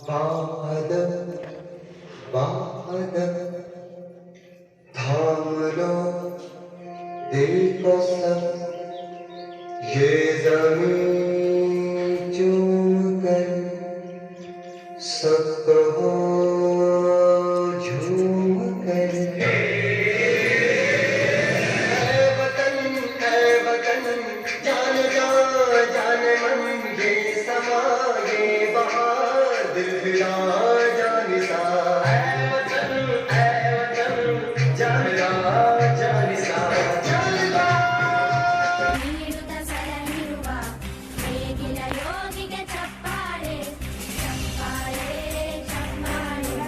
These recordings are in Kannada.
बाद बाद थाम लो दिल को सब ये जमीन चूम कर सब कहो झूम कर वतन जान जा जान मन ये समा ये बहार दिल फिरा जान सा जान जा जान सा जान जा ನೀಡುತ್ತ ಸರಳಿರುವ ನೇಗಿಲ ಯೋಗಿಗೆ ಚಪ್ಪಾಳೆ ಚಪ್ಪಾಳೆ ಚಪ್ಪಾಳೆ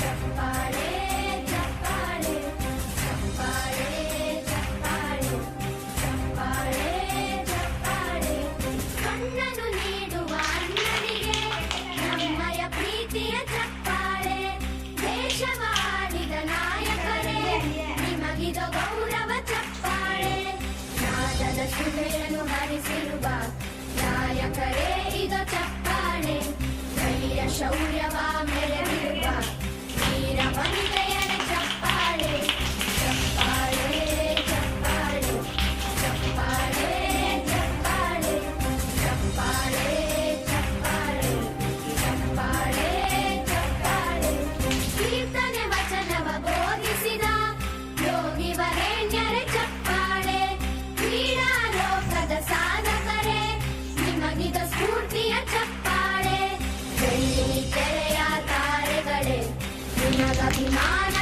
ಚಪ್ಪಾಳೆ ಚಪ್ಪಾಳೆ ಚಪ್ಪಾಳೆ ಚಪ್ಪಾಳೆ ಚಪ್ಪಾಳೆ ಚಪ್ಪಾಳೆ ಕಣ್ಣನ್ನು ನೀಡುವ ಅಣ್ಣನಿಗೆ ನಮ್ಮಯ ಪ್ರೀತಿಯ ಚಪ್ಪಾಳೆ ದೇಶವಾಡಿದ ನಾಯಕರೇ ನಿಮಗಿದ ಗೌರವ ಚಪ್ಪಾಳೆ ನಾದದ ಸುಧೆಯನ್ನು ಹರಿಸಿರುವ ನಾಯಕರೇ ಇದು ಚಪ್ಪಾಳೆ ಧೈರ್ಯ ಶೌರ್ಯವ ಮೆರೆದಿರುವ ವೀರ ವನಿತೆಯರ ಚಪ್ಪಾಳೆ ಚಪ್ಪಾಳೆ ಚಪ್ಪಾಳೆ ಚಪ್ಪಾಳೆ ಚಪ್ಪಾಳೆ ಚಪ್ಪಾಳೆ ಚಪ್ಪಾಳೆ ಚಪ್ಪಾಳೆ ಚಪ್ಪಾಳೆ ಕೀರ್ತನೆ ವಚನವ ಬೋಧಿಸಿದ ಯೋಗಿ ವರೇಣ್ಯರ ಚಪ್ಪಾಳೆ ಕ್ರೀಡಾ ಲೋಕದ ಸಾಧಕರೇ ನಿಮಗಿದ ಸ್ಫೂರ್ತಿಯ ಚಪ್ಪಾಳೆ ಬೆಳ್ಳಿ ತೆರೆಯ ತಾರೆಗಳೇ ನಿಮಗಭಿಮಾನ